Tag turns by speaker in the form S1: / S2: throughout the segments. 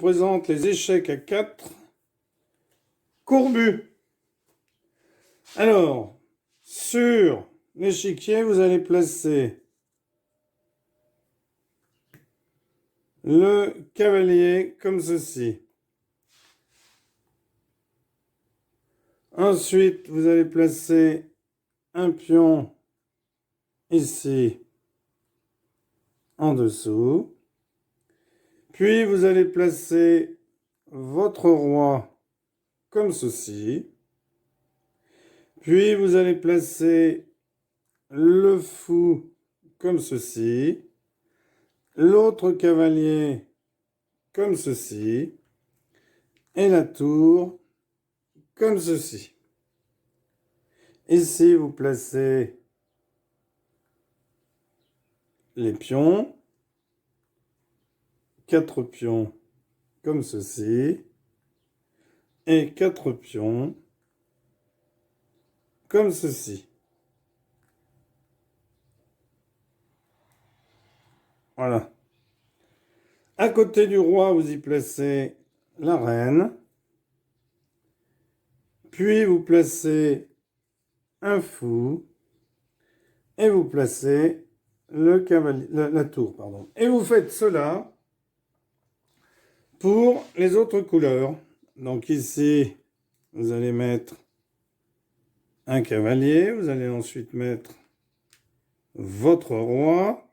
S1: présente les échecs à 4 courbus. Alors, sur l'échiquier, vous allez placer le cavalier comme ceci. Ensuite, vous allez placer un pion ici en dessous. Puis, vous allez placer votre roi comme ceci. Puis, vous allez placer le fou comme ceci. L'autre cavalier comme ceci. Et la tour comme ceci. Ici, vous placez les pions. 4 pions comme ceci. Et 4 pions comme ceci. Voilà. À côté du roi, vous y placez la reine. Puis vous placez un fou. Et vous placez le cavalier, la tour, pardon. Et vous faites cela pour les autres couleurs. Donc ici, vous allez mettre un cavalier. Vous allez ensuite mettre votre roi.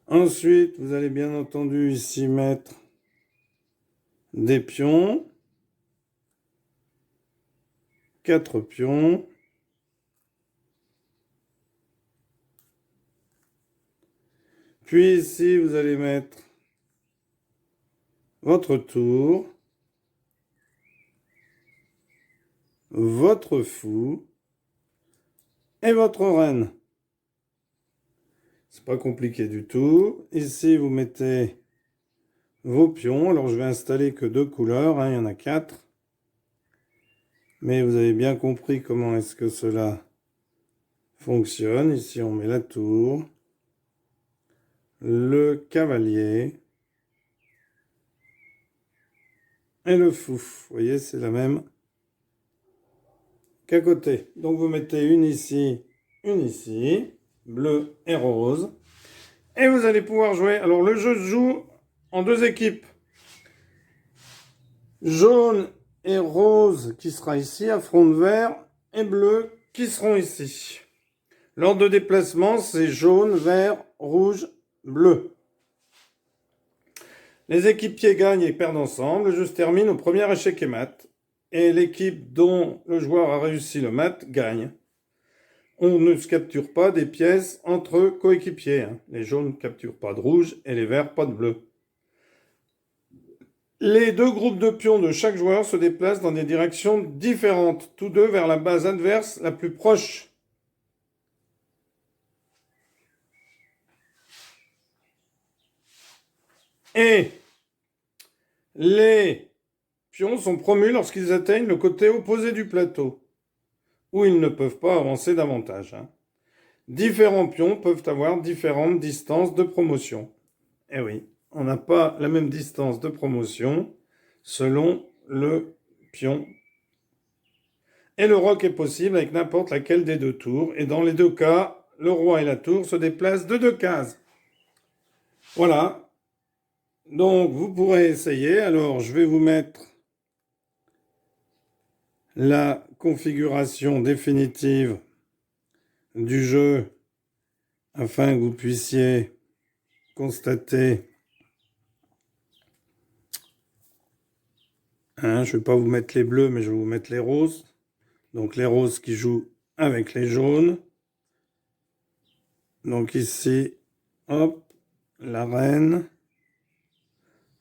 S1: Ensuite, vous allez bien entendu ici mettre des pions. 4 pions. Puis ici, vous allez mettre votre tour, votre fou et votre reine. C'est pas compliqué du tout. Ici, vous mettez vos pions. Alors, je vais installer que 2 couleurs, hein, il y en a 4. Mais vous avez bien compris comment est-ce que cela fonctionne. Ici, on met la tour, le cavalier et le fou. Vous voyez, c'est la même qu'à côté. Donc, vous mettez une ici, bleu et rose. Et vous allez pouvoir jouer. Alors, le jeu se joue en 2 équipes. Jaune et rose qui sera ici, affrontent vert et bleu qui seront ici. L'ordre de déplacement, c'est jaune, vert, rouge, bleu. Les équipiers gagnent et perdent ensemble. Le jeu se termine au premier échec et mat. Et l'équipe dont le joueur a réussi le mat gagne. On ne se capture pas des pièces entre coéquipiers. Hein. Les jaunes ne capturent pas de rouge et les verts pas de bleu. Les 2 groupes de pions de chaque joueur se déplacent dans des directions différentes, tous 2 vers la base adverse la plus proche. Et les pions sont promus lorsqu'ils atteignent le côté opposé du plateau, où ils ne peuvent pas avancer davantage. Hein. Différents pions peuvent avoir différentes distances de promotion. Eh oui, on n'a pas la même distance de promotion selon le pion. Et le roc est possible avec n'importe laquelle des 2 tours. Et dans les 2 cas, le roi et la tour se déplacent de 2 cases. Voilà. Donc, vous pourrez essayer. Alors, je vais vous mettre la configuration définitive du jeu afin que vous puissiez constater. Hein, je ne vais pas vous mettre les bleus, mais je vais vous mettre les roses. Donc, les roses qui jouent avec les jaunes. Donc, ici, hop, la reine.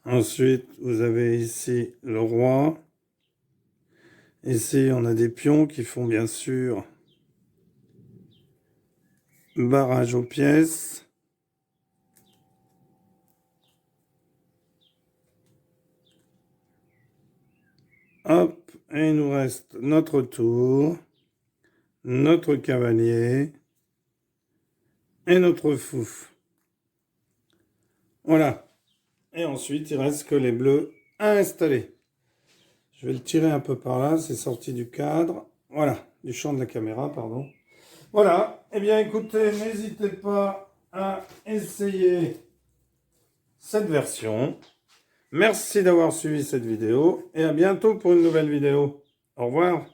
S1: Ensuite, vous avez ici le roi. Ici, on a des pions qui font bien sûr barrage aux pièces. Hop, et il nous reste notre tour, notre cavalier et notre fou. Voilà. Et ensuite, il reste que les bleus à installer. Je vais le tirer un peu par là, c'est sorti du cadre. Voilà, du champ de la caméra, pardon. Voilà. Eh bien, écoutez, n'hésitez pas à essayer cette version. Merci d'avoir suivi cette vidéo et à bientôt pour une nouvelle vidéo. Au revoir.